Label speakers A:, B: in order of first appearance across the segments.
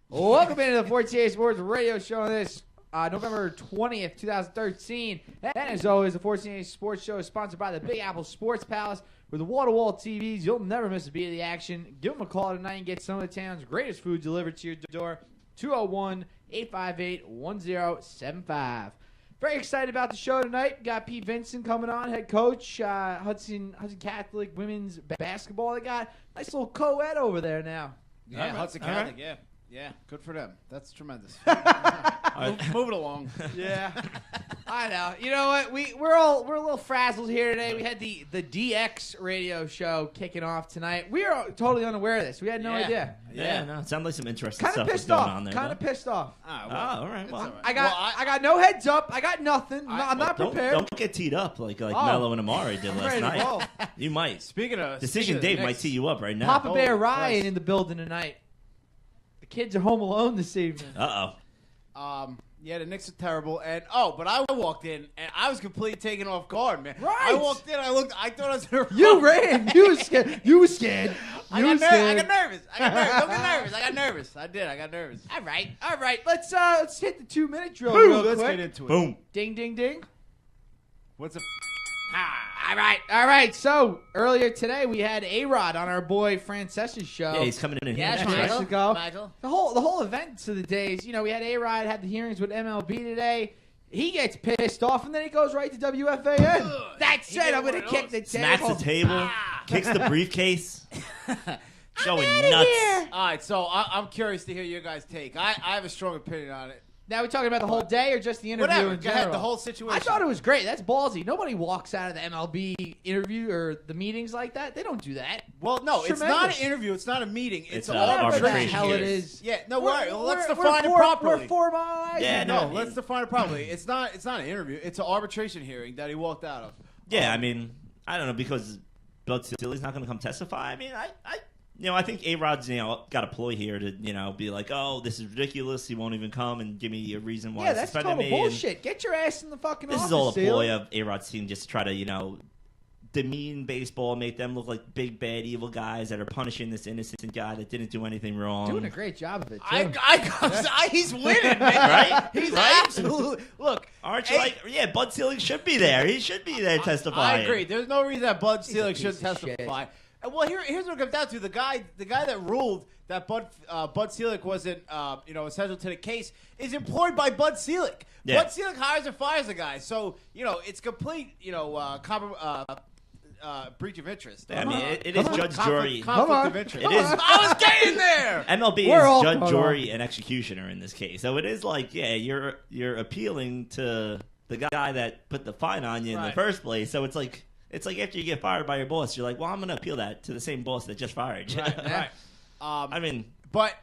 A: Welcome into the 48 Sports Radio Show on this November 20th, 2013. And as always, the 48 Sports Show is sponsored by the Big Apple Sports Palace. With the wall-to-wall TVs, you'll never miss a beat of the action. Give them a call tonight and get some of the town's greatest food delivered to your door. 201-858-1075. Very excited about the show tonight. Got Pete Vincent coming on, head coach, Hudson Catholic women's basketball. They got a nice little co-ed over there now.
B: Yeah, Hudson Catholic, yeah. Yeah, good for them. That's tremendous. Move it along.
A: Yeah, I know. You know what? We're a little frazzled here today. We had the DX radio show kicking off tonight. We are totally unaware of this. We had no idea.
C: Yeah, no, it sounded like some interesting
A: Kind
C: stuff
A: of
C: was
A: pissed
C: going
A: off.
C: on there.
A: Kind of pissed off.
C: All right. Well,
A: I got no heads up. I got nothing. I'm not prepared.
C: Don't get teed up like Mello and Amari did last night. You might.
B: Speaking of
C: Decision Dave might tee you up right now.
A: Papa Bear Ryan in the building tonight. The kids are home alone this evening.
B: Yeah, the Knicks are terrible, but I walked in and I was completely taken off guard, man.
A: Right.
B: I walked in, I thought I was gonna
A: You ran. You were scared. You were scared.
B: I got nervous. Don't get nervous. I got nervous. I got nervous.
A: All right. Let's hit the 2-minute drill real
B: Let's
A: quick.
B: get into it.
C: Boom.
A: Ding, ding, ding.
B: What's up?
A: All right. So earlier today we had A-Rod on our boy Frances's show.
C: Yeah, he's coming in here.
B: Yeah,
A: Two nights ago.
B: Michael.
A: The whole event to the days. You know, we had A-Rod had the hearings with MLB today. He gets pissed off and then he goes right to WFAN. That's it. I'm gonna kick the table.
C: Smacks the table, kicks the briefcase, showing
A: outta
C: nuts.
A: here.
B: All right, so I'm curious to hear your guys' take. I have a strong opinion on it.
A: Now we're talking about the whole day or just the interview
B: Whatever.
A: in
B: Go
A: general?
B: ahead, the whole situation.
A: I thought it was great. That's ballsy. Nobody walks out of the MLB interview or the meetings like that. They don't do that.
B: Well, no, it's not
A: Tremendous.
B: an interview. It's not a meeting. It's an
C: Whatever
A: Whatever the
C: arbitration.
A: hell it is.
B: Yeah, no, worry. Let's
A: We're
B: define it properly.
A: We're formalized.
C: Yeah,
B: No,
C: no,
B: let's define it properly. It's not an interview. It's an arbitration hearing that he walked out of.
C: Yeah, I mean, I don't know, because Bud Silley's not going to come testify. I mean, I think A-Rod's, got a ploy here to, be like, oh, this is ridiculous. He won't even come and give me a reason why
A: Yeah,
C: he's
A: that's
C: suspending
A: total
C: me.
A: bullshit. Get your ass in the fucking
C: This
A: office.
C: is all a
A: Seal.
C: ploy of A-Rod's team just to try to, demean baseball, make them look like big, bad, evil guys that are punishing this innocent guy that didn't do anything wrong.
A: Doing a great job of it, too.
B: He's winning, man.
C: Right?
B: He's
C: Right?
B: absolutely. Look,
C: Aren't you Bud Selig should be there. He should be there testifying.
B: I agree. There's no reason that Bud
A: He's a
B: Selig
A: piece
B: shouldn't
A: of shit.
B: testify. Well, here's what it comes down to. The guy that ruled that Bud Selig wasn't, essential to the case is employed by Bud Selig.
C: Yeah.
B: Bud Selig hires and fires the guy. So, it's complete, breach of interest.
C: I mean, it is judge, jury.
B: Conflict of interest.
C: It is.
B: I was getting there.
C: MLB
A: We're all
C: is judge,
A: caught
C: jury, and executioner in this case. So it is like, you're appealing to the guy that put the fine on you in the
B: Right.
C: first place. So it's like after you get fired by your boss, you're like, well, I'm going to appeal that to the same boss that just fired you.
B: Right.
C: I mean,
B: But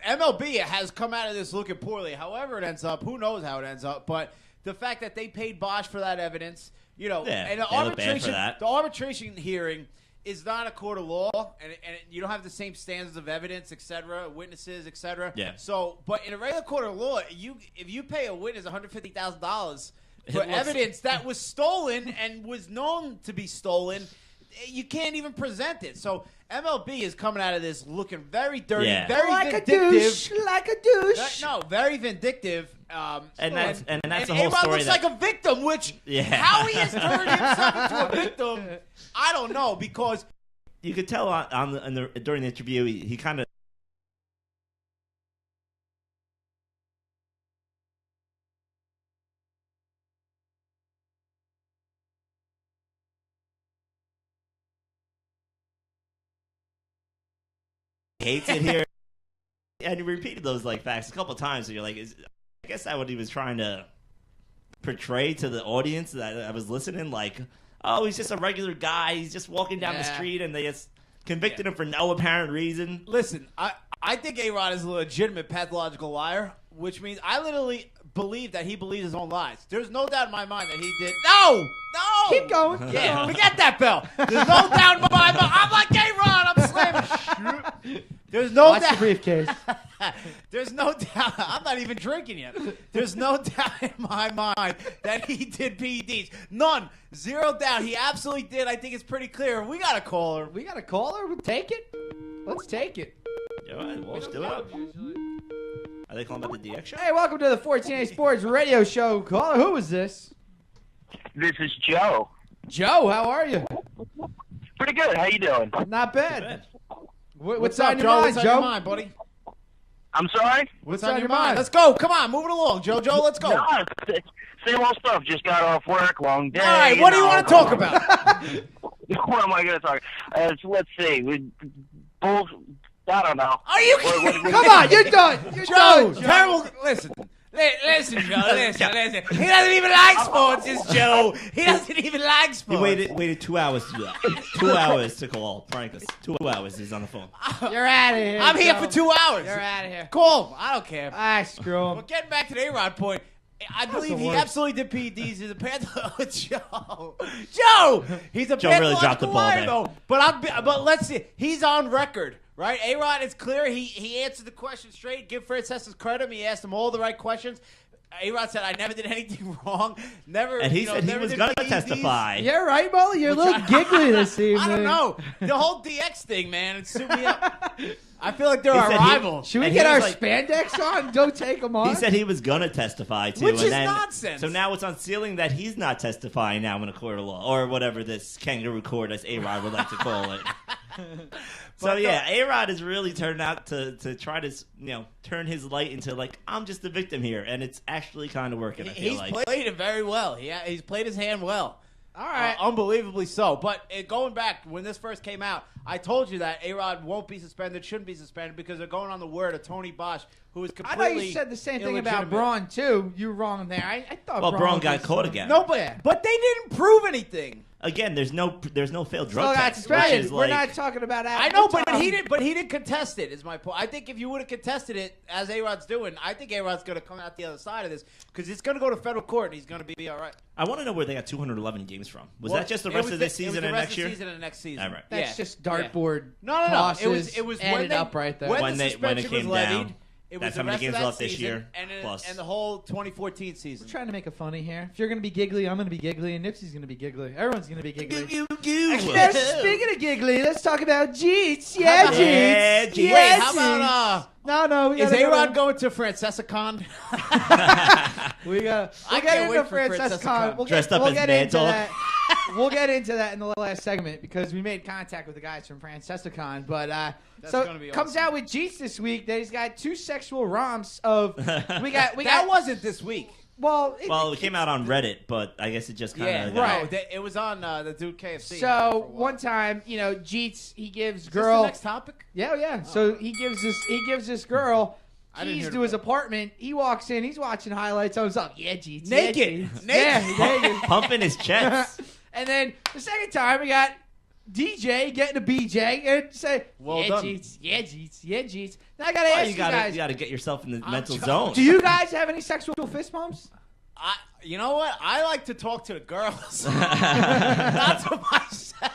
B: MLB has come out of this looking poorly. However it ends up, who knows how it ends up. But the fact that they paid Bosch for that evidence, and the
C: they look bad for that.
B: the arbitration hearing is not a court of law, and you don't have the same standards of evidence, etc., witnesses, etc.
C: Yeah.
B: So, but in a regular court of law, if you pay a witness $150,000 for
C: It looks-
B: evidence that was stolen and was known to be stolen, you can't even present it. So MLB is coming out of this looking very dirty,
C: Yeah.
B: very
A: like
B: vindictive.
A: like a douche.
B: No, very vindictive.
C: And that's the whole
B: A-Rod
C: story
B: looks
C: that-
B: like a victim, which how he has turned himself into a victim, I don't know, because
C: you could tell during the interview, he kind of. Hates it here, and he repeated those facts a couple times. And you're like, I guess that's what he was trying to portray to the audience that I was listening. Like, oh, he's just a regular guy. He's just walking down the street, and they just convicted him for no apparent reason.
B: listen, I think A-Rod is a legitimate pathological liar, which means I literally believe that he believes his own lies. There's no doubt in my mind that he did. No!
A: Keep going. Keep
B: Yeah,
A: going.
B: forget that bell. There's no doubt in my mind. I'm like A-Rod. I'm slamming. There's no
A: Watch the
B: doubt.
A: briefcase.
B: There's no doubt. I'm not even drinking yet. There's no doubt in my mind that he did PEDs. None. Zero doubt. He absolutely did. I think it's pretty clear. We got a caller.
A: We got a caller. We'll take it. Let's take it.
C: All right, Walsh, do it up. Are they calling about the DX show?
A: Hey, welcome to the 14A Sports Radio Show. Caller, who is this?
D: This is Joe.
A: Joe, how are you?
D: Pretty good. How you doing?
A: Not bad. What's
B: up,
A: on your
B: Joe?
A: mind,
B: What's on
A: Joe?
B: your mind, buddy?
D: I'm sorry?
B: What's on your mind? Let's go. Come on, move it along, JoJo. Let's go.
D: No, same old stuff. Just got off work, long day.
B: All right, what do you want to talk about?
D: What am I going to talk? Let's see. I don't know.
B: Are you
A: Come on, you're done. You're
B: Joe,
A: done.
B: terrible. Listen, Joe. Listen. He doesn't even like sports, this Joe. He doesn't even like
C: He
B: sports.
C: waited 2 hours to do that. 2 hours to call prank us. 2 hours he's on the phone.
A: You're out of here.
B: I'm here
A: Joe.
B: for 2 hours.
A: You're out of here.
B: Call him. I don't care.
A: Ah, screw him.
B: But getting back to the A-Rod point, I believe he
A: worst.
B: absolutely did PEDs. He's a Joe. Joe! He's a
C: Joe really dropped the
B: pathological
C: ball
B: liar,
C: there.
B: though. But let's see. He's on record, right? A-Rod is clear. He answered the question straight. Give Francesa's credit. He asked him all the right questions. A-Rod said, I never did anything wrong. Never.
C: And he said he
B: never
C: was
B: did
C: going to
B: PEDs.
C: testify.
A: You're right, Molly. You're a little giggly this evening.
B: I don't know. The whole DX thing, man, it suit me up. I feel like they're
C: He
B: our
C: said he-
B: rivals.
A: Should we
C: And
A: get
C: he
A: our
C: was like-
A: spandex on? Don't take them on.
C: He said he was going to testify, too.
B: Which
C: and
B: is
C: then,
B: nonsense.
C: So now it's on ceiling that he's not testifying now in a court of law, or whatever this kangaroo court, as A-Rod would like to call it. So, yeah, A-Rod has really turned out to try to, turn his light into, like, I'm just the victim here. And it's actually kind of working, I feel
B: He's
C: like.
B: played it very well. He's played his hand well.
A: All right.
B: Unbelievably so. But going back, when this first came out, I told you that A-Rod won't be suspended, shouldn't be suspended, because they're going on the word of Tony Bosch, who is
A: I
B: completely
A: know you said the same thing about
B: illegitimate.
A: Braun, too. You were wrong there. I thought
C: Well, Braun got
A: was-
C: caught again.
B: No,
A: Yeah.
B: but they didn't prove anything.
C: Again, there's no failed
A: Still
C: drug
A: got
C: test. Which
A: suspended.
C: is
A: We're
C: like,
A: not talking about that.
B: I know, but he didn't contest it, is my point. I think if you would have contested it, as A-Rod's doing, I think A-Rod's going to come out the other side of this, because it's going to go to federal court, and he's going to be all right.
C: I want to know where they got 211 games from. Was
B: Well,
C: that just the
B: it
C: rest
B: was
C: of this season and next year?
B: It was the rest of the season and next season.
C: All right.
A: That's
B: Yeah.
A: just dartboard.
B: No.
A: tosses
B: It was
A: added
B: when they,
A: up right there.
B: When
C: When
B: the
C: it
B: suspension
C: came
B: was levied.
C: down,
B: It
C: that's
B: was
C: how
B: the
C: many
B: rest
C: games
B: of that
C: left this
B: season,
C: year,
B: and
C: plus.
B: the whole 2014 season.
A: We're trying to make it funny here. If you're going to be giggly, I'm going to be giggly, and Nipsey's going to be giggly. Everyone's going to be giggly. Yeah, speaking of giggly, let's talk about Jeets. Yeah, Jeets.
C: Yeah, Jeets.
A: Yeah,
B: Wait, how
A: Jeets.
B: about
A: No, we
B: is
A: gotta go
B: A-Rod
A: to-
B: going to FrancescaCon?
A: We got.
B: I
A: We'll
B: can't
A: get
B: wait
A: into
B: for
A: Francesca.
B: FrancescaCon.
C: Dressed up
A: we'll
C: as
A: get into
C: Mantle.
A: that. We'll get into that in the last segment because we made contact with the guys from FrancescaCon. But so
B: gonna be
A: comes
B: awesome.
A: out with Jeets this week that he's got 2 sexual romps of. We got.
B: That wasn't this week.
A: Well,
C: Well, it came out on Reddit, but I guess it just kind
B: Yeah,
C: of
A: right.
B: No, it was on the dude KFC.
A: So one time, Jeets he gives
B: Is this
A: girl.
B: the next topic?
A: Yeah. So he gives this girl
B: I didn't
A: keys
B: hear
A: to
B: the-
A: his apartment. He walks in. He's watching highlights on himself. Yeah, Jeets.
B: Naked.
A: Yeah, Jeets.
B: Naked.
A: Yeah, naked.
C: pumping his chest.
A: And then the second time we got DJ getting a BJ and say,
B: Well
A: yeah,
B: done.
A: Jeets, yeah, Jeets, yeah, Jeets. Now I gotta
C: Well,
A: ask
C: you
A: you
C: gotta
A: guys,
C: get yourself in the mental
B: trying-
C: zone.
A: do you guys have any sexual fist bumps?
B: You know what? I like to talk to the girls, not to myself.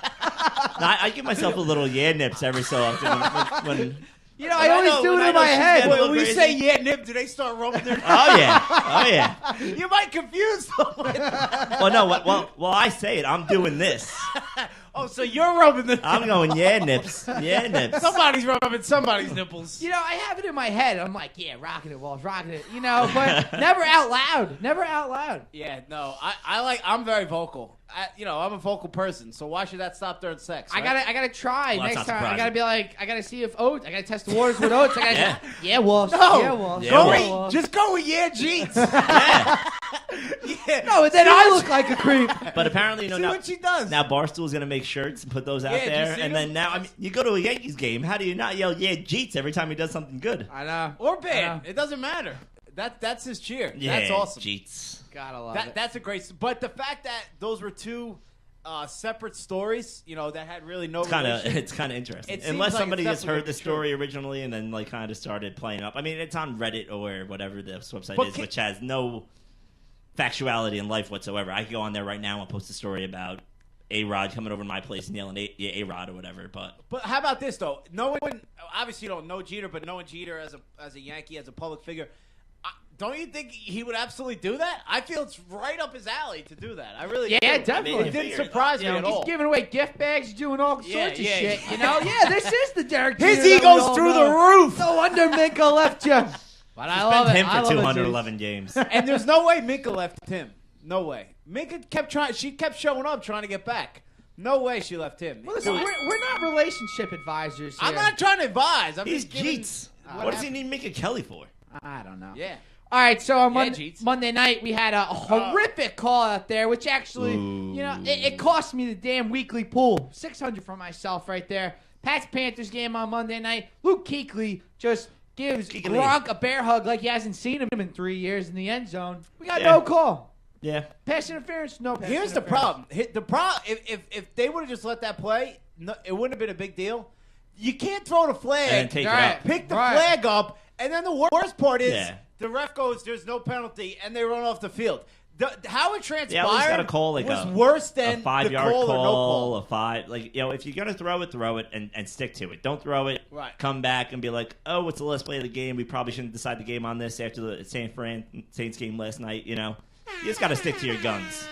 C: I give myself a little nips every so often when
A: I always do it in my head.
C: When
B: When you
C: crazy.
B: say yeah, Nip, do they start rubbing their?
C: oh yeah.
B: You might confuse them.
C: Well, no, well, I say it. I'm doing this.
B: Oh, so you're rubbing the?
C: I'm going nips.
B: Somebody's rubbing somebody's nipples.
A: I have it in my head. I'm like, yeah, rocking it, Walls, rocking it. But never out loud. Never out loud.
B: Yeah, no, I'm very vocal. I'm a vocal person, so why should that stop during sex?
A: I
B: right?
A: gotta try
C: Well, that's
A: next
C: not
A: time. I
C: surprising.
A: gotta be like, I gotta see if oats. I gotta test the waters with oats. I gotta,
C: Yeah.
A: yeah, Walsh.
B: No.
A: Yeah, Walsh.
C: Yeah,
B: Go
C: Walsh.
B: with-
A: Walsh.
B: just go with yeah, jeans.
C: Yeah.
B: Yeah.
A: No, and then I look like a creep.
C: But apparently,
B: See
C: now,
B: what she does.
C: now Barstool's gonna make shirts and put those out
B: Yeah, did you
C: there,
B: see
C: and
B: them?
C: then now you go to a Yankees game. How do you not yell "Yeah, Jeets" every time he does something good?
A: I know.
B: or
A: I
B: bad.
A: know.
B: It doesn't matter. That's his cheer.
C: Yeah,
B: That's awesome.
C: Jeets.
A: Gotta love it.
B: That's a great. But the fact that those were two separate stories, that had really no. relation.
C: It's kind of interesting.
B: It seems
C: Unless
B: like
C: somebody
B: it's
C: just heard
B: definitely
C: the story originally and then kind of started playing up. I mean, it's on Reddit or whatever this website
B: But
C: is, which has no factuality in life whatsoever. I could go on there right now and post a story about A-Rod coming over to my place and yelling A-Rod or whatever. But
B: How about this though? Obviously you don't know Jeter, but knowing Jeter as a Yankee, as a public figure, don't you think he would absolutely do that? I feel it's right up his alley to do that. I really do.
A: definitely.
B: It didn't surprise me at
A: He's
B: all.
A: giving away gift bags, doing all
B: Yeah,
A: sorts of
B: yeah,
A: shit.
B: yeah.
A: Yeah, this is the Derek
B: His
A: Jeter that we
B: ego's
A: all
B: through
A: know.
B: the roof.
A: No wonder Minka left you. But I love
C: Suspend
A: it.
C: him
A: I
C: for
A: love it,
C: 211 games.
B: And there's no way Minka left him. No way. Minka kept trying. She kept showing up, trying to get back. No way she left him.
A: Well, listen, we're not relationship advisors here.
B: I'm not trying to advise. I'm
C: He's
B: just giving.
C: Jeets. What does he need Minka Kelly for?
A: I don't know.
B: Yeah.
A: All right, so on
B: Jeets.
A: Monday night, we had a horrific call out there, which actually, it cost me the damn weekly pool. $600 for myself right there. Pats-Panthers game on Monday night. Luke Kuechly just gives Gronk a bear hug like he hasn't seen him in 3 years in the end zone. We got no call.
C: Yeah.
A: Pass interference, no pass
B: Here's the
A: interference.
B: problem. The problem. If they would have just let that play, it wouldn't have been a big deal. You can't throw the flag.
C: And take it
A: Right.
C: up.
B: Pick the flag up, and then the worst part is
C: Yeah.
B: the ref goes, "There's no penalty," and they run off the field. How it transpired
C: Yeah, at least got a call like
B: was
C: a,
B: worse
C: a
B: than
C: 5-yard
B: the call, or no
C: call,
B: call.
C: a 5. Like, if you're gonna throw it and stick to it. Don't throw it.
B: Right.
C: Come back and be like, oh, it's the last play of the game. We probably shouldn't decide the game on this after the Saints game last night. You just got to stick to your guns.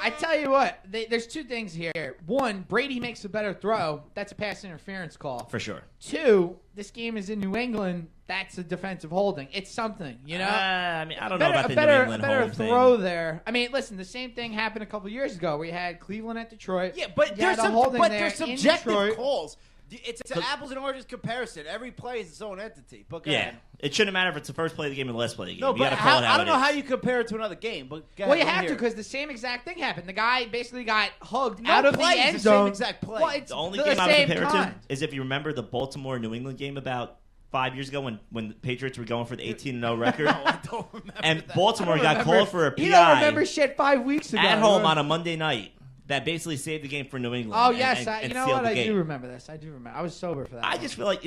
A: I tell you what, there's two things here. One, Brady makes a better throw. That's a pass interference call.
C: For sure.
A: Two, this game is in New England. That's a defensive holding. It's something, you know?
C: I mean, I don't know about the New
A: a
C: England
A: better
C: hold
A: throw
C: thing.
A: there. I mean, listen, the same thing happened a couple years ago. We had Cleveland at Detroit.
B: Yeah, but
A: You
B: there's
A: had a holding there
B: there's
A: in
B: subjective
A: Detroit.
B: calls. It's an apples and oranges comparison. Every play is its own entity. But go
C: Yeah.
B: ahead.
C: It shouldn't matter if it's the first play of the game or the last play of the game.
B: No,
C: You
B: but
C: got to call it how
B: I don't
C: it
B: know
C: is.
B: how you compare it to another game. But go
A: Well,
B: ahead,
A: you
B: let me
A: have to
B: hear it.
A: because the same exact thing happened. The guy basically got hugged
B: No
A: out of
B: play
A: the
B: is
A: end
B: the
A: zone.
B: same exact play.
A: Well, it's
C: The only
A: the
C: game I would
A: same
C: compare it to
A: time.
C: is if you remember the Baltimore-New England game about 5 years ago when the Patriots were going for the 18-0 record.
B: No, I don't remember
C: And
B: that.
C: Baltimore got
A: Remember-
C: called for a PI
A: You don't remember shit 5 weeks ago.
C: at home on a Monday night that basically saved the game for New England.
A: Oh,
C: and-
A: yes.
C: and
A: You know
C: sealed
A: what?
C: the
A: I
C: game.
A: do remember this. I do remember. I was sober for that.
C: I
A: one.
C: just feel like,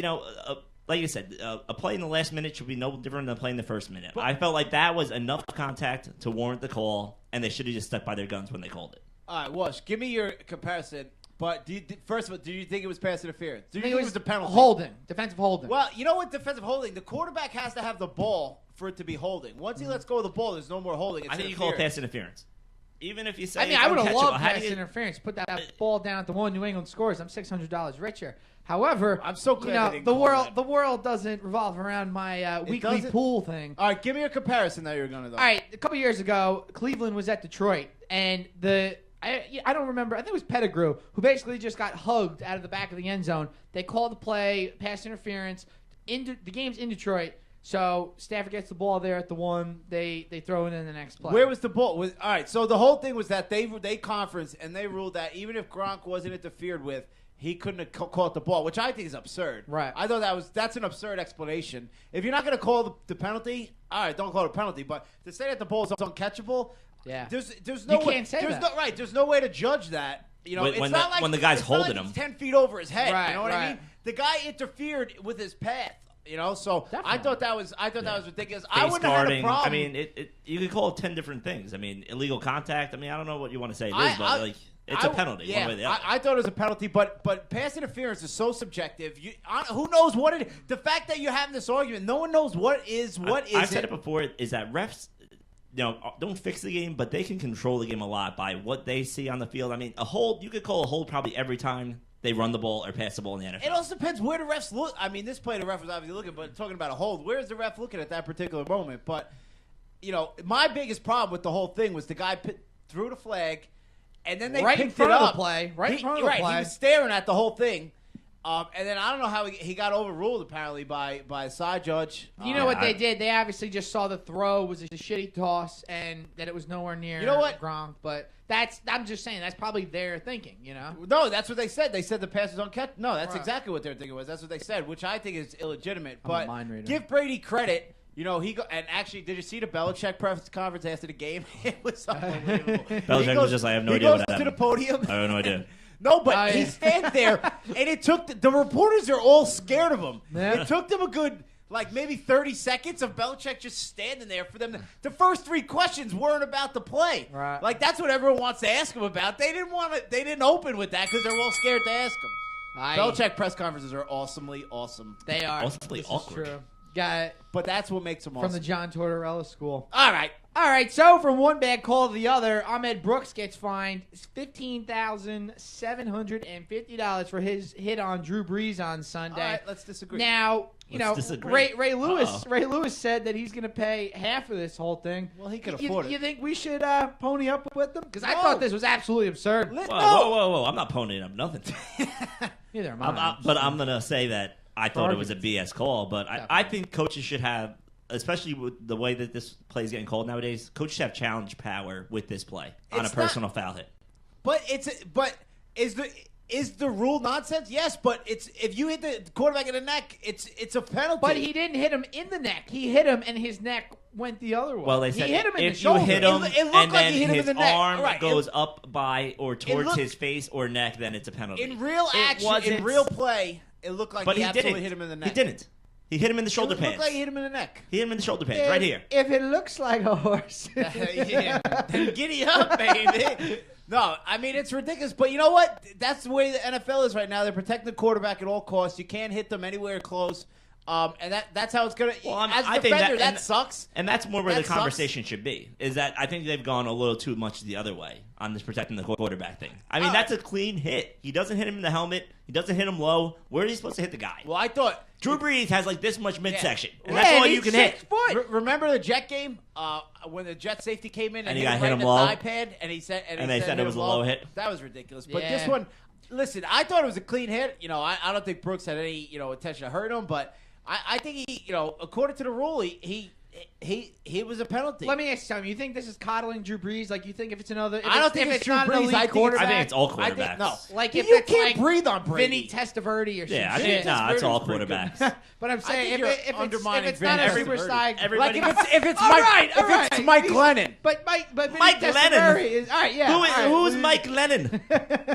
C: like you said, a play in the last minute should be no different than a play in the first minute. I felt like that was enough contact to warrant the call, and they should have just stuck by their guns when they called it.
B: All right, Wash, give me your comparison. But first of all, do you think it was pass interference? Do you
A: I
B: think
A: think
B: it was the penalty?
A: Holding. Defensive holding.
B: Well, you know what? Defensive holding. The quarterback has to have the ball for it to be holding. Once he lets go of the ball, there's no more holding. It's
C: I think you call it
B: interference.
C: pass interference. Even if you say
A: I mean,
C: it's
A: I would have
C: uncatchable.
A: loved
C: How do
A: pass
C: you-
A: interference. Put that ball down at the one. New England scores. I'm $600 richer. However,
B: I'm so glad
A: you know,
B: they didn't
A: the
B: call
A: world
B: that.
A: the world doesn't revolve around my weekly
B: doesn't?
A: pool thing.
B: All right, give me a comparison that you're going to do.
A: All right, a couple years ago, Cleveland was at Detroit, and I don't remember. I think it was Pettigrew who basically just got hugged out of the back of the end zone. They called the play, pass interference. The game's in Detroit, so Stafford gets the ball there at the one. They throw it in the next play.
B: Where was the ball? All right, so the whole thing was that they conference and they ruled that even if Gronk wasn't interfered with, he couldn't have caught the ball, which I think is absurd.
A: Right.
B: I thought that's an absurd explanation. If you're not going to call the penalty, all right, don't call it a penalty. But to say that the ball is uncatchable,
A: Yeah.
B: there's no
A: You
B: way,
A: can't say
B: there's
A: that.
B: No, right. There's no way to judge that. You know,
C: When-
B: it's
C: when
B: not
C: the-
B: like
C: when the guy's
B: it's not
C: holding
B: like
C: him.
B: it's 10 feet over his head.
A: Right,
B: You know what I
A: right.
B: mean? The guy interfered with his path. You know, so I
A: Definitely.
B: thought that was ridiculous. I
C: Face
B: wouldn't have had a
C: guarding.
B: problem.
C: I mean, you could call it 10 different things. I mean, illegal contact. I mean, I don't know what you want to say it is, but like it's a penalty.
B: Yeah,
C: one way or the other.
B: I thought it was a penalty, but pass interference is so subjective. Who knows what it? The fact that you're having this argument, no one knows what is.
C: I've said it before. Is that refs, don't fix the game, but they can control the game a lot by what they see on the field. I mean, a hold. You could call a hold probably every time they run the ball or pass the ball in the NFL.
B: It also depends where the refs look. I mean, this play the ref was obviously looking, but talking about a hold, where is the ref looking at that particular moment? But my biggest problem with the whole thing was the guy threw the flag, and then they
A: Right in
B: picked
A: front
B: it
A: of the
B: up.
A: play. Right in front of the
B: Right,
A: play.
B: he was staring at the whole thing. And then I don't know how he got overruled apparently by a side judge.
A: You know what they did? They obviously just saw the throw was a shitty toss and that it was nowhere near
B: You know what?
A: Gronk. But I'm just saying that's probably their thinking, you know?
B: No, that's what they said. They said the pass was uncatchable. No, that's
A: Right.
B: exactly what their thinking was. That's what they said, which I think is illegitimate.
A: I'm a
B: But
A: mind reader.
B: give Brady credit. And actually, did you see the Belichick press conference after the game? It was unbelievable.
C: Belichick was just like, I have no idea
B: He
C: what
B: goes to the
C: happened.
B: podium.
C: I have no idea.
B: No, but
A: Oh,
B: he
A: yeah.
B: stands there, and it took the reporters are all scared of him.
A: Yeah.
B: It took them a good maybe 30 seconds of Belichick just standing there for them. The first 3 questions weren't about the play.
A: Right.
B: Like that's what everyone wants to ask him about. They didn't want to. They didn't open with that because they're all scared to ask him. Belichick press conferences are awesomely awesome.
A: They are.
C: Awesomely
A: This is
C: awkward.
A: true. Got it
B: But that's what makes them awesome.
A: from the John Tortorella school.
B: All right.
A: All right, so from one bad call to the other, Ahmed Brooks gets fined $15,750 for his hit on Drew Brees on Sunday.
B: All right, let's disagree.
A: Now,
C: Let's disagree.
A: Ray Lewis.
C: Uh-oh.
A: Ray Lewis said that he's going to pay half of this whole thing.
B: Well, he can
A: You-
B: afford
A: You
B: it.
A: think we should pony up with them? Because I
B: No.
A: thought this was absolutely absurd.
C: Whoa, whoa. I'm not ponying up nothing.
A: Neither am I.
C: But I'm going to say that I thought it was a BS call. But I think coaches should have, especially with the way that this play is getting called nowadays, coaches have challenge power with this play on
B: It's
C: a personal foul hit.
B: But is the rule nonsense? Yes, but it's if you hit the quarterback in the neck, it's a penalty.
A: But he didn't hit him in the neck. He hit him, and his neck went the other way.
C: Well, they said
A: he hit him in
C: if
A: the
C: you
A: shoulder.
C: hit him
B: It looked
C: and
B: like
C: then
B: he hit him
C: his
B: in the neck.
C: arm
B: Right,
C: goes up by or towards
B: looked-
C: his face or neck, then it's a penalty.
B: in real
C: It
B: action,
C: wasn't-
B: in real play, it looked like
C: but
B: he
C: he
B: absolutely
C: didn't.
B: hit him in the neck.
C: He didn't. He hit him in the shoulder
B: It
C: pads.
B: looked like he hit him in the neck.
C: He hit him in the shoulder pads, right here.
A: If it looks like a horse.
B: Yeah, then giddy up, baby. No, I mean, it's ridiculous. But you know what? That's the way the NFL is right now. They're protecting the quarterback at all costs. You can't hit them anywhere close. And that's how it's going to
C: Well,
B: as a
C: I think
B: defender, that
C: and-
B: sucks.
C: And that's more where
B: That
C: the
B: sucks.
C: conversation should be. Is that I think they've gone a little too much the other way on this protecting the quarterback thing. I mean, that's a clean hit. He doesn't hit him in the helmet. He doesn't hit him low. Where is he supposed to hit the guy?
B: Well, I thought
C: Drew Brees has like this much midsection, and
A: Yeah,
C: that's all
A: and
C: you
A: he's
C: can hit.
A: 6 foot.
B: remember the Jet game when the Jet safety came in
C: And
B: and
C: he
B: hit
C: got
B: him
C: hit
B: right
C: him
B: in the
C: low.
B: thigh pad, and he said
C: And they said it
B: hit
C: was
B: him
C: a low hit.
B: That was ridiculous. But
A: Yeah.
B: this one, listen, I thought it was a clean hit. You know, I don't think Brooks had any intention to hurt him, but I think he according to the rule he was a penalty.
A: Let me ask you something. You think this is coddling Drew Brees? Like, you think if it's another...
B: I don't think it's Drew
A: not an
B: Brees.
A: elite
B: I think
A: quarterback,
C: I think it's all
B: I
C: quarterbacks.
B: think no.
A: Like, if
B: you
A: it's
B: can't
A: like
B: breathe on Brady.
A: Vinny Testaverde or some
C: Yeah, I
A: shit.
C: think it's all
B: pretty good.
C: quarterbacks.
A: But I'm saying,
B: think
A: if
B: you're
A: it's
B: undermining
A: not a
B: Vinny
A: superstar...
B: Testaverde.
C: Everybody-
B: Like if it's
A: All
B: Mike,
A: right, all
B: if it's
A: right.
B: Mike Lennon.
A: But Vinny
C: Mike
A: Testaverde
C: Lennon.
A: is... All right, yeah. all right.
C: Who's Mike Lennon?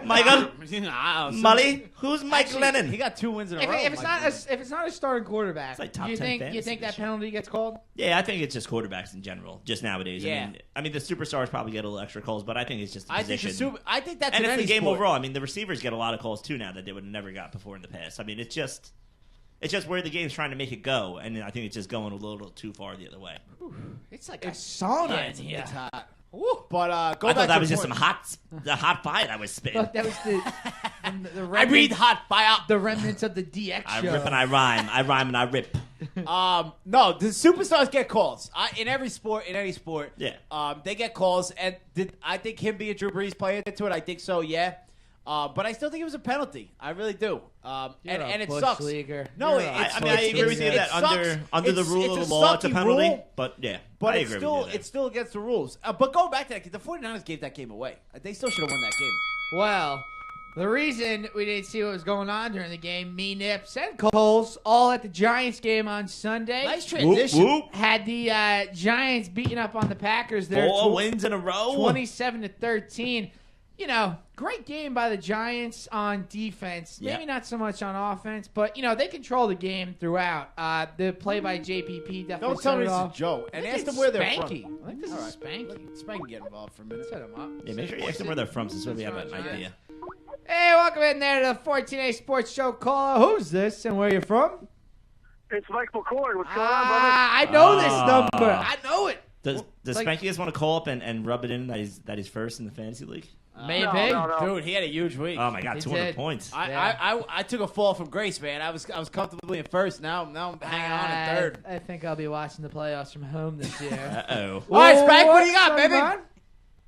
C: Michael? Molly? Who's Mike
B: Actually,
C: Lennon?
B: He got 2 wins in a
A: If,
B: row.
A: if it's
B: Mike
A: not
B: Lennon.
A: if it's not a starting quarterback,
C: It's like top
A: you
C: 10
A: think
C: fantasy
A: that
C: this year.
A: penalty gets called?
C: Yeah, I think it's just quarterbacks in general, just nowadays.
B: Yeah.
C: I mean the superstars probably get a little extra calls, but I think it's just the
B: I think
C: position.
B: I think that's
C: and
B: in
C: it's
B: any
C: the game
B: sport.
C: overall. I mean, the receivers get a lot of calls too now that they would have never got before in the past. I mean, it's just where the game's trying to make it go, and I think it's just going a little too far the other way.
A: It's like a sauna
B: Yeah,
A: in here.
B: it's hot. But go
C: I
B: back
C: thought that
B: to
C: was
B: the
C: just some
B: point.
C: the hot fire that was spitting.
A: Look, that was the
B: I
A: remnants,
B: breathe hot fire.
A: the remnants of the DX
C: I
A: show.
C: rip and I rhyme. I rhyme and I rip.
B: No, the superstars get calls. In every sport, in any sport.
C: Yeah.
B: They get calls, and I think him being Drew Brees playing into it. I think so. Yeah. But I still think it was a penalty. I really do. And it
A: bush
B: sucks.
A: leaguer.
B: No,
A: You're a
B: it's-
C: I mean, I agree with you
B: it
C: that
B: sucks.
C: under the
B: It's-
C: rule
B: it's
C: of the
B: a
C: law, it's a
B: sucky
C: penalty.
B: rule,
C: But yeah,
B: But
C: I
B: it's
C: agree
B: still
C: with you there.
B: still against the rules. But going back to that, the 49ers gave that game away. They still should have won that game.
A: Well, the reason we didn't see what was going on during the game, me, Nips, and Coles, all at the Giants game on Sunday,
B: Nice transition.
C: Whoop, whoop.
A: had the Giants beating up on the Packers there,
C: 4 wins in a row.
A: 27-13. Great game by the Giants on defense. Maybe
C: Yeah.
A: not so much on offense, but they control the game throughout. The play by JPP definitely
B: Don't tell
A: set
B: me
A: it
B: this
A: off.
B: is Joe. And
A: I think
B: ask
A: it's
B: them where they're
A: Spanky.
B: from.
A: I think this
B: All
A: is
B: right.
A: Spanky.
B: Spank get involved for a minute.
A: Set him up.
C: Yeah, make sure you ask them where they're from, so we have an
A: That's right.
C: idea.
A: Hey, welcome in there to the 14A Sports Show caller. Who's this and where you from?
E: It's Mike McCord. What's going on, brother?
A: I know this
C: Ah.
A: number. I know it.
C: Does
A: like-
C: Spanky just want to call up and rub it in that he's first in the fantasy league?
A: Maybe.
E: No.
B: Dude, he had a huge week.
C: Oh my God,
A: He
C: 200
A: did.
C: points.
B: I took a fall from grace, man. I was comfortably in first. Now I'm hanging on in third.
A: I think I'll be watching the playoffs from home this year.
C: Uh-oh.
B: All right, Spank, what do you got,
A: What's
B: baby?
A: going on?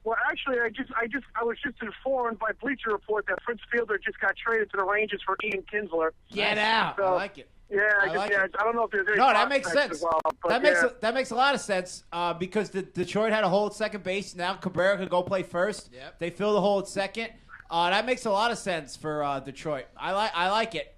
E: Well, actually, I was just informed by Bleacher Report that Prince Fielder just got traded to the Rangers for Ian Kinsler.
A: Get out.
B: I like it.
E: Yeah,
B: I like it.
E: I don't know if there's any
B: No, that makes
E: prospects
B: sense.
E: as well, but
B: That makes a lot of sense because the Detroit had a hole at second base. Now Cabrera could go play first.
A: Yep.
B: They fill the hole at second. That makes a lot of sense for Detroit. I like it.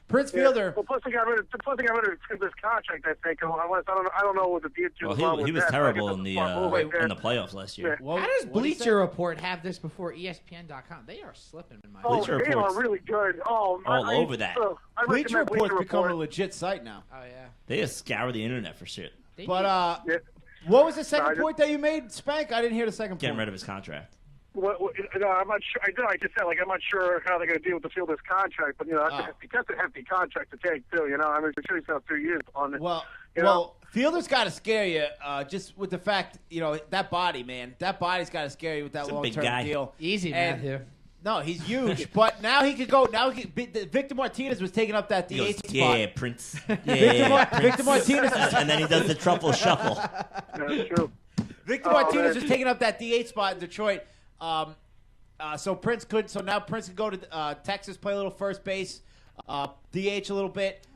B: Prince
E: Yeah.
B: Fielder.
E: Well, plus they got rid of this contract. I think. Unless I don't know what the deal
C: Well,
E: was.
C: he was
E: that, but I
C: terrible
E: guess
C: in
E: that's
C: the
E: a smart move right there.
C: in the playoffs last year.
E: Yeah.
B: What-
A: How does
B: what did he say?
A: Bleacher Report have this before ESPN.com? They are slipping in my
E: Oh,
C: Bleacher
E: they
C: Report's
E: are really good. Oh,
C: all over that.
E: I
B: Bleacher
E: recommend
B: Report's
E: Bleacher
B: become a
E: Report.
B: legit site now.
A: Oh, yeah.
C: They just scour the internet for shit.
A: They
B: But
A: need-
E: Yeah.
B: what was the
E: No, I
B: second
E: just-
B: point that you made, Spank? I didn't hear the second
C: Getting
B: point.
C: rid of his contract.
E: No, I'm not sure. I just said I'm not sure how they're going to deal with the Fielder's contract, but that's a hefty contract to take too. I mean, I'm sure he's got 3 years on it.
B: Well,
E: You know?
B: Fielder's got to scare you just with the fact, that body, man. That body's got to scare you with that
C: He's a big guy.
B: long-term deal.
A: Easy,
B: And-
A: Matthew.
B: No, he's huge. But now he could go. Victor Martinez was taking up that
C: He goes,
B: DH spot.
C: yeah, Prince. Yeah, Prince.
B: Victor Martinez
C: And then he does the truffle shuffle.
E: That's true.
B: Victor
E: Oh,
B: Martinez
E: man.
B: was taking up that DH spot in Detroit. So now Prince could go to Texas, play a little first base, DH a little bit.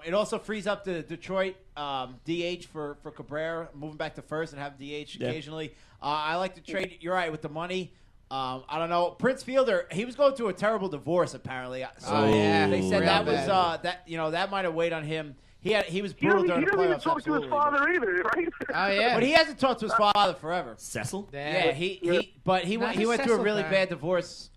B: It also frees up the Detroit DH for Cabrera, moving back to first and have DH occasionally. I like to trade. You're right with the money. I don't know. Prince Fielder, he was going through a terrible divorce apparently. So
A: Oh, yeah.
B: they said
A: Real
B: that was
A: bad.
B: that might have weighed on him. He was
E: He
B: brutal
E: doesn't,
B: during
E: he
B: the
E: doesn't even
B: playoffs.
E: talk to his
B: absolutely.
E: father either, right?
A: Oh, yeah.
B: But he hasn't talked to his father forever.
C: Cecil?
B: Yeah, he went
A: Not
B: through a
A: Cecil
B: really
A: fan.
B: bad divorce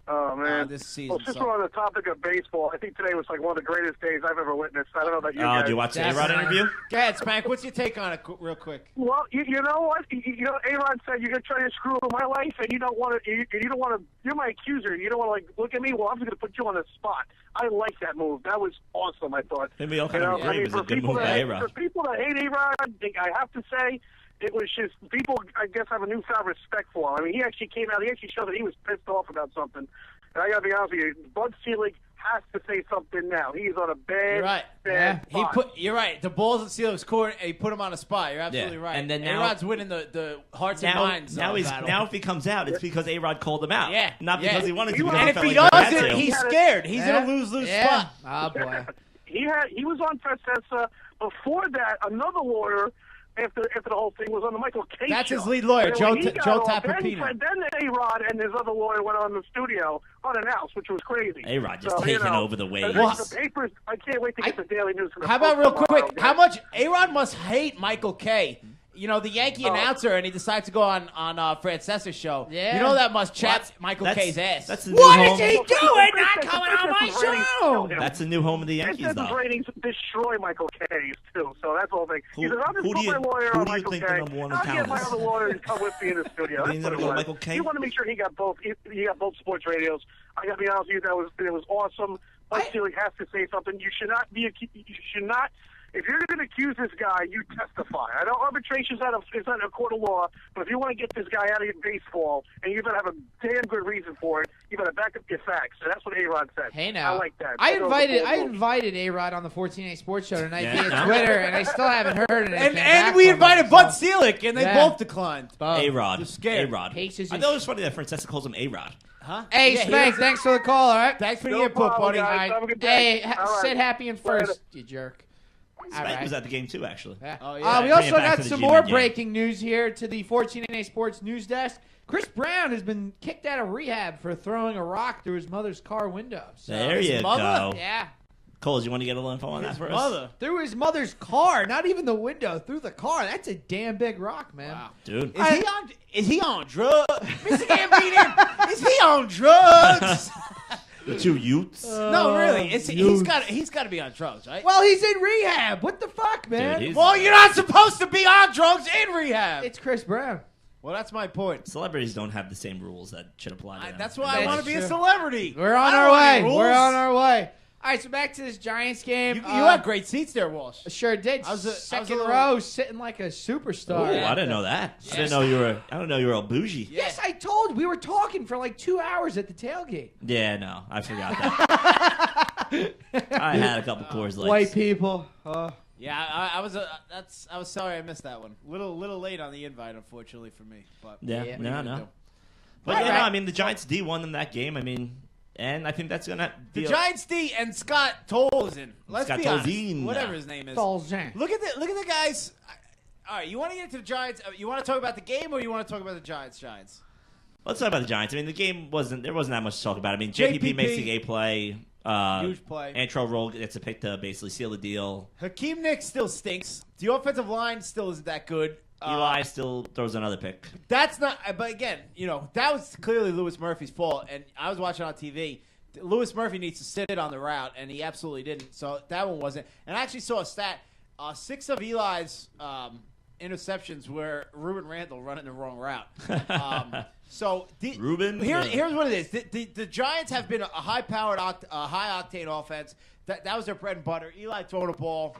E: Oh, man.
B: this season.
E: Well, since
B: so.
E: we're on the topic of baseball, I think today was like one of the greatest days I've ever witnessed. I don't know about you
C: Oh,
E: guys.
C: did you watch the
A: That's
C: A-Rod
A: right.
C: interview?
B: Go ahead, Spank. What's your take on it, real quick?
E: Well, you know what? A-Rod said you're gonna try to screw up my life, and you don't want to. You don't want to. You're my accuser. You don't want to like look at me. Well, I'm just gonna put you on the spot. I like that move. That was awesome. I thought.
C: Maybe all kind of agree. It was a good move by A-Rod.
E: For people that hate A-Rod, I have to say, it was just people. I guess have a newfound respect for him. I mean, he actually came out. He actually showed that he was pissed off about something. And I gotta be honest with you, Bud Selig has to say something now. He's on a bad,
B: You're right.
E: bad spot.
B: You're right. The ball's in Sealer's court, and he put him on a spot. You're absolutely right.
C: And then now-
B: A-Rod's winning the hearts and minds.
C: Now
B: battle.
C: if he comes out, it's because A-Rod called him out.
B: Yeah,
C: Not
B: yeah.
C: because he wanted to.
E: And
C: because
B: and if
C: felt
B: he
C: like
B: does
C: had
B: it,
C: to.
B: he's scared. He's
A: Yeah.
B: in a lose-lose
A: Yeah.
B: spot.
A: Oh, boy.
E: He was on Francesa. Before that, another lawyer, after the whole thing, was on the Michael K.
B: That's
E: show.
B: his lead lawyer,
E: And
B: Joe
E: when he got
B: Joe
E: off,
B: Tapapino.
E: Then A-Rod and his other lawyer went on the studio unannounced, which was crazy.
C: A-Rod just taking over the waves.
E: The papers. I can't wait to get the Daily News.
B: How about real quick? How much A-Rod must hate Michael Kay? The Yankee announcer, and he decides to go on Francesa's show.
A: Yeah.
B: You know that must chap
C: That's-
B: Michael
C: that's-
B: K's ass.
C: That's the new
A: What
C: home.
A: is he doing? Not coming on my show.
C: That's the new home of the Yankees,
E: Francesa's
C: though.
E: ratings destroy Michael K's too, so that's the whole thing. He
C: Who-
E: says, "I'll just
C: who
E: put
C: do you-
E: my lawyer
C: who
E: on
C: do you
E: Michael
C: think
E: K.
C: the number one in
E: I'll
C: town
E: get my
C: is?
E: other lawyer to come with me in the studio."
C: You
E: That's
C: think
E: what
C: they're
E: it
C: gonna go
E: was.
C: Michael Kay?
E: He wanted to make sure he got both. He got both sports radios. I got to be honest with you, it was awesome. Bud Selig has to say something. You should not be. You should not. If you're going to accuse this guy, you testify. I know arbitration's not a court of law, but if you want to get this guy out of your baseball, and you better have a damn good reason for it, you better back up your facts. And that's what A-Rod said.
A: Hey now,
E: I like that.
A: I
E: That was the whole-
A: invited A-Rod on the 14A Sports Show tonight
C: Yeah.
A: via Twitter, and I still haven't heard anything.
B: and we invited Bud Selig, and they
A: Yeah.
B: both declined.
C: A-Rod.
B: You're scared.
C: A-Rod.
A: Hates his-
C: I thought it was funny that Francesa calls him A-Rod.
B: Huh?
A: Hey,
B: Yeah, he
A: Spank,
B: was-
A: thanks for the call, all right?
B: Thanks for the
E: No
B: input,
E: problem,
B: buddy.
E: guys.
A: All right.
E: Have a good day.
A: Hey,
E: All right.
A: sit happy and
E: Later.
A: first, you jerk. All
C: Spank
A: right.
C: was at the game, too, actually.
A: Yeah.
B: Oh, yeah.
A: We
C: Bring
A: also
C: it back
A: got
C: to the
A: some
C: G-Men
A: more
C: game.
A: breaking news here to the 14A Sports news desk. Chris Brown has been kicked out of rehab for throwing a rock through his mother's car window. So,
C: There
B: his
C: you
B: mother?
C: go.
A: yeah.
C: Coles, you want to get a little info on that
B: His
C: for us?
B: mother.
A: Through his mother's car, not even the window, through the car. That's a damn big rock, man.
B: Wow.
C: Dude.
B: Is he on drugs? Mr. Gambino, is he on drugs?
C: The two Utes.
B: No, really. He's got to be on drugs, right?
A: Well, he's in rehab. What the fuck, man?
C: Dude, he's-
B: Well, you're not supposed to be on drugs in rehab.
A: It's Chris Brown.
B: Well, that's my point.
C: Celebrities don't have the same rules that should apply to them.
B: That's why I
A: That's
B: want to be a
A: true.
B: celebrity.
A: We're on
B: I don't
A: our
B: want
A: way.
B: any rules.
A: We're on our way. All right, so back to this Giants game.
B: You had great seats there, Walsh.
A: Sure did.
B: I was a
A: Second
B: little-
A: row, sitting like a superstar.
C: Oh, I didn't know that. I didn't know you were. I don't know you were all bougie.
A: Yes, I told you. We were talking for like 2 hours at the tailgate.
C: Yeah, no, I forgot that. I had a couple Coors Lights.
A: White people.
B: Yeah, I was sorry I missed that one. Little late on the invite, unfortunately for me. But
C: Yeah,
A: Yeah.
C: no. But
A: All
C: yeah, no,
A: right.
C: I mean the Giants D won them that game. I mean, and I think that's gonna be
B: the Giants D and Scott Tolzien. Let's
C: Scott
B: be honest.
C: Tolzien.
B: Whatever his name is.
A: Tolzien.
B: Look at the guys. All right, you want to get into the Giants? You want to talk about the game, or you want to talk about the Giants?
C: Let's talk about the Giants. I mean, the game wasn't that much to talk about. I mean, JPP makes the A play.
B: Huge play.
C: Antro Roll gets a pick to basically seal the deal.
B: Hakeem Nicks still stinks. The offensive line still isn't that good.
C: Eli still throws another pick.
B: That's not. But again, that was clearly Lewis Murphy's fault. And I was watching on TV. Lewis Murphy needs to sit on the route, and he absolutely didn't. So that one wasn't. And I actually saw a stat: 6 of Eli's interceptions were Ruben Randall running the wrong route.
C: Ruben?
B: Here's what it is: the Giants have been a high-powered, high-octane offense. That was their bread and butter. Eli throwing the ball.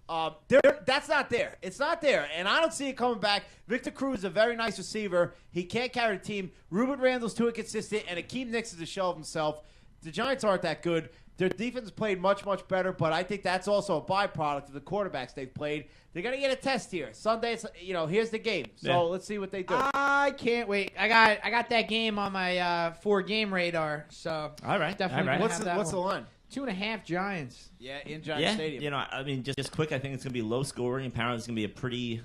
B: That's not there. It's not there, and I don't see it coming back. Victor Cruz is a very nice receiver. He can't carry the team. Ruben Randall's too inconsistent, and Akeem Nicks is a shell of himself. The Giants aren't that good. Their defense has played much, much better, but I think that's also a byproduct of the quarterbacks they've played. They're going to get a test here. Sunday, here's the game. So let's see what they do.
A: I can't wait. I got that game on my 4-game radar. So
C: All right.
A: definitely.
C: All right.
A: gonna have
B: What's
A: that
B: the
A: one.
B: line?
A: 2.5 Giants.
B: Yeah, in Giant
C: Yeah,
B: Stadium.
C: I mean, just quick. I think it's gonna be low scoring. Apparently, it's gonna be a pretty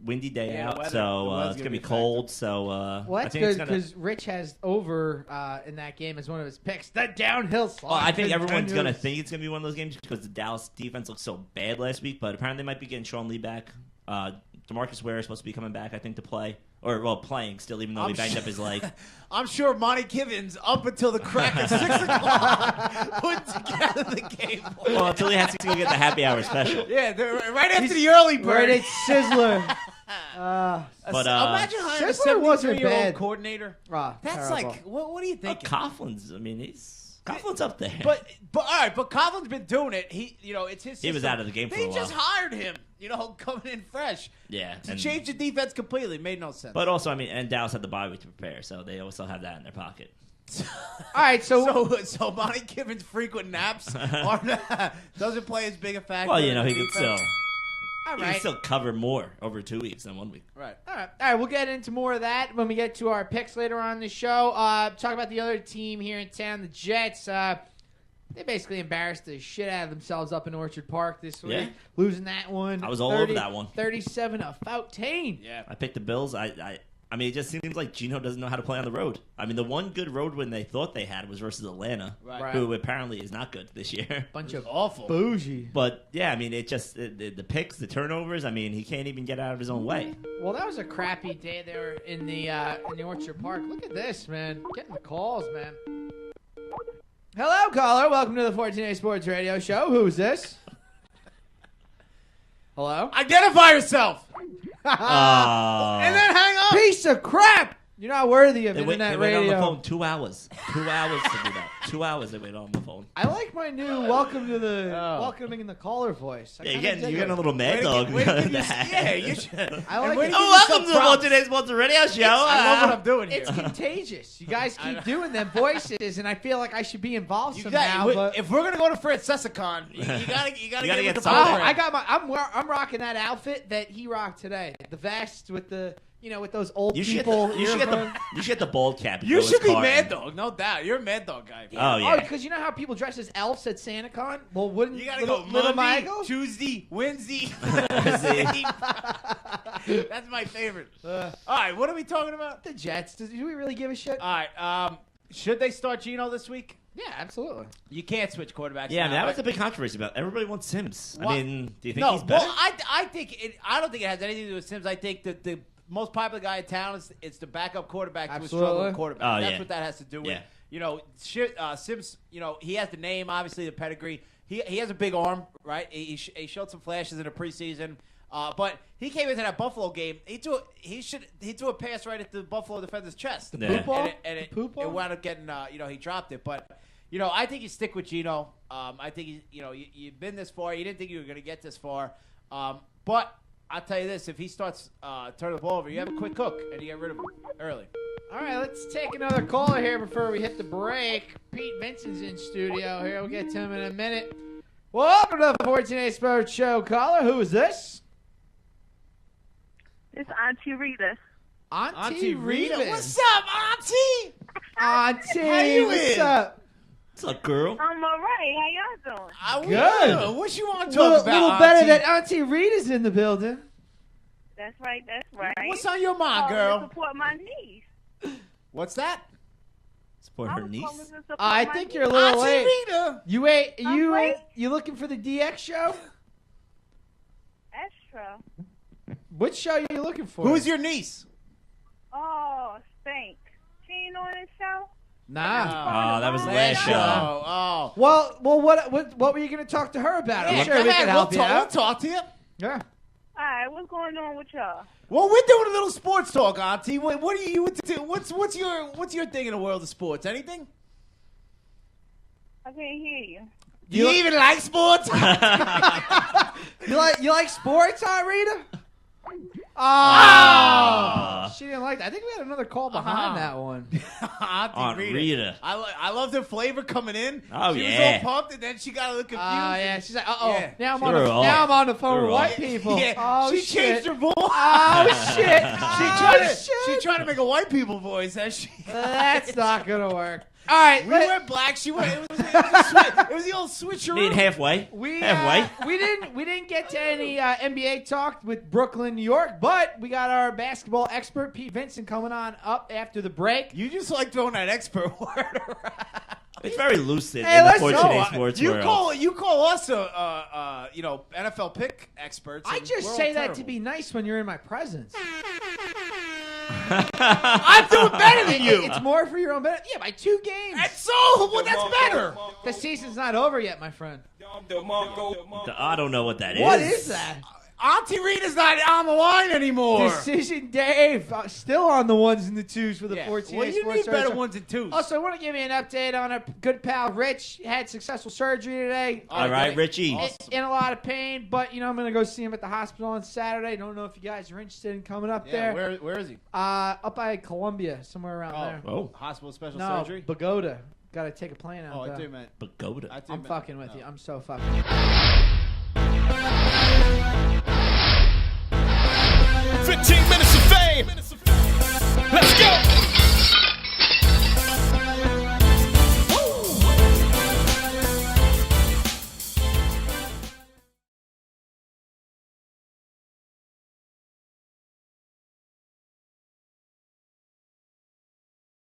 C: windy day
B: Yeah,
C: out,
B: the
C: so
B: weather's
C: it's
B: gonna
C: gonna be
B: be
C: cold. So
A: Well,
C: I
A: that's
C: think
A: good
C: it's gonna.
A: because Rich has over in that game as one of his picks. The downhill slide.
C: Well, I think everyone's gonna
A: continues.
C: think it's gonna be one of those games because the Dallas defense looks so bad last week. But apparently, they might be getting Sean Lee back. DeMarcus Ware is supposed to be coming back, I think, to play. Playing still, even though he banged up his leg.
B: I'm sure Monty Givens, up until the crack of 6 o'clock, put together the game plan.
C: Well, until he has to go get the happy hour special.
B: Yeah, right after the early bird.
A: Right, it's Sizzler.
C: But
B: Imagine hiring a
A: Sizzler wasn't
B: 73-year-old
A: bad.
B: coordinator.
A: Ah,
B: That's
A: terrible.
B: like, what do you think?
C: Coughlin's, I mean, Coughlin's up there.
B: But all right, but Coughlin's been doing it. It's his.
C: He was
B: system.
C: out of the game for
B: They
C: a while.
B: just hired him. Coming in fresh
C: yeah,
B: to
C: and-
B: change the defense completely made no sense.
C: But also, I mean, and Dallas had the bye week to prepare, so they also have that in their pocket.
A: All right,
B: so Monty Givens' frequent naps doesn't play as big a factor.
C: Well,
B: in the
C: he could
B: defense.
C: still.
A: all
C: He can
A: right.
C: still cover more over 2 weeks than 1 week.
B: Right.
A: All right, we'll get into more of that when we get to our picks later on in the show. Talk about the other team here in town, the Jets. They basically embarrassed the shit out of themselves up in Orchard Park this week,
C: Yeah.
A: losing that one.
C: I was all over that one.
A: 37-14.
B: Yeah.
C: I picked the Bills. I mean, it just seems like Gino doesn't know how to play on the road. I mean, the one good road win they thought they had was versus Atlanta,
B: Right.
C: who apparently is not good this year.
A: Bunch of
B: Awful.
A: bougie.
C: But yeah, I mean, the picks, the turnovers. I mean, he can't even get out of his own way.
A: Well, that was a crappy day there in the Orchard Park. Look at this, man. Getting the calls, man. Hello, caller. Welcome to the 14A Sports Radio Show. Who's this? Hello?
B: Identify yourself
C: And
B: and then hang up.
A: Piece of crap! You're not worthy of
C: they
A: internet
C: waited on
A: radio.
C: the phone 2 hours. 2 hours to do that. 2 hours they waited on the phone.
A: I like my new welcome to the
B: Oh.
A: welcoming in the caller voice. I
C: Yeah, you're
A: kinda
C: getting,
A: dig
C: you're getting a
A: it.
C: little mad
B: Way to
C: dog.
B: get- way to give
C: because of
B: yourself-
C: that.
B: yeah, you should.
A: I like
B: And way
A: it.
B: to
C: Oh,
B: give
C: welcome
B: yourself
C: to the
B: props.
C: Today's Sports Radio Show.
B: I love what I'm doing here.
A: It's contagious. You guys keep doing them voices, and I feel like I should be involved
B: You
A: somehow.
B: got,
A: but
B: if we're gonna go to Francesicon, you gotta
C: gotta
B: get
C: get
B: with the
A: oh,
C: something.
B: program.
A: I got my. I'm rocking that outfit that he rocked today. The vest with the with those old
C: You should,
A: people.
C: you should get the
A: earphones.
C: you should get the bald cap. and
B: You
C: go
B: should
C: as
B: be
C: Carton.
B: Mad Dog, no doubt. You're a Mad Dog guy.
C: Oh
A: Oh,
C: yeah.
A: because you know how people dress as elves at SantaCon? Well, wouldn't
B: You gotta
A: little,
B: go
A: little
B: Monday,
A: Michael?
B: Tuesday, Wednesday.
C: Thursday.
B: That's my favorite. All right, what are we talking about?
A: The Jets. Do we really give a shit?
B: All right, should they start Geno this week?
A: Yeah, absolutely.
B: You can't switch quarterbacks.
C: Yeah, I
B: now,
C: mean, that was
B: right?
C: a big controversy about. Everybody wants Sims.
B: What?
C: I mean, do you think
B: No,
C: he's better?
B: well, I think I don't think it has anything to do with Sims. I think that the most popular guy in town is the backup quarterback to a
A: Absolutely.
B: struggling quarterback.
C: Oh,
B: That's
C: yeah.
B: what that has to do with.
C: Yeah.
B: Sims. He has the name, obviously the pedigree. He has a big arm, right? He showed some flashes in the preseason. But he came into that Buffalo game. He threw a pass right at the Buffalo defender's chest.
C: Yeah.
A: Poop ball?
B: And it
A: Poop ball?
B: wound up getting. He dropped it. But I think you stick with Geno. I think you've been this far. You didn't think you were going to get this far. But I'll tell you this: if he starts turning the ball over, you have a quick hook and you get rid of him early.
A: All right, let's take another caller here before we hit the break. Pete Vincent's in studio here. We'll get to him in a minute. Welcome to the 14A Sports Show. Caller, who is this?
F: It's Auntie Rita.
A: Auntie Rita.
B: What's up, Auntie?
A: Auntie,
B: How you
A: what's
B: is?
A: up?
C: What's up, girl?
F: I'm all right. How y'all doing?
A: Good.
B: What you want to talk about?
A: little better
B: Auntie?
A: that Auntie Rita's in the building.
F: That's right. That's right.
B: What's on your mind,
F: Calling to
B: girl?
F: support my niece.
B: What's that?
C: Support
F: I
C: her
F: was
C: niece.
F: calling to support
A: I
F: my
A: think
F: niece.
A: you're a little
B: Auntie
A: late.
B: Rita.
A: You looking for the DX show?
F: Extra.
A: Which show are you looking for?
B: Who's your niece?
F: Oh, Spank. She ain't on this show?
A: Nah.
C: Oh, that was
F: Oh,
C: last
F: yeah.
C: show.
B: Oh.
A: Well, what were you going to talk to her about? I'm
B: Yeah,
A: sure
B: go
A: we
B: ahead.
A: can help you
B: We'll
A: out.
B: talk to you.
A: Yeah.
F: All right, what's going on with y'all?
B: Well, we're doing a little sports talk, Auntie. What are you? What's your thing in the world of sports? Anything?
F: I can't hear you.
B: Do you even like sports?
A: You like sports, huh, Rita? Oh, she didn't like that. I think we had another call behind that one.
C: Aunt Rita.
B: I love the flavor coming in.
C: Oh,
B: she
C: yeah.
B: was all pumped, and then she got a little confused.
A: Oh yeah, she's like,
B: Yeah.
A: now I'm
C: Threw
A: on the phone
C: Threw
A: with
C: off.
A: white people.
B: Yeah,
A: Oh
B: she
A: shit.
B: changed her voice.
A: Oh shit.
B: She tried to make a white people voice.
A: That's not gonna work. All right,
B: We went black. She went. It was the old switcheroo.
C: Need halfway. Halfway.
A: We didn't get to any NBA talk with Brooklyn, New York, but we got our basketball expert Pete Vincent coming on up after the break.
B: You just like throwing that expert word around.
C: It's very lucid
A: Hey,
C: in the
A: let's
C: Fortune
A: go.
C: Sports
B: You
C: world.
B: call us NFL pick experts.
A: I
B: and
A: just
B: we're
A: say
B: all
A: that
B: terrible.
A: to be nice when you're in my presence.
B: I'm doing better than you.
A: It's more for your own benefit. Yeah, by 2 games.
B: That's that's better.
A: The season's not over yet, my friend.
C: I don't know what that is.
A: What is that?
B: Auntie Rita's not on the line anymore.
A: Decision Dave, still on the ones and the twos for the
B: Yeah.
A: 14
B: Well, you
A: Sports
B: need better
A: Show.
B: ones and twos.
A: Also, I want to give you an update on our good pal Rich. He had successful surgery today.
C: All right,
B: Okay.
C: Richie.
B: Awesome.
A: In a lot of pain, but I'm going to go see him at the hospital on Saturday. Don't know if you guys are interested in coming up
B: Yeah,
A: there.
B: where is he?
A: Up by Columbia, somewhere around there.
C: Oh,
B: Hospital special
A: No,
B: surgery.
A: Pagoda. Got to take a plane out.
B: Oh, I
A: though.
B: do, man.
C: Pagoda.
A: I'm fucking with
B: Oh.
A: you. I'm so fucking with you.
G: 15 minutes of fame.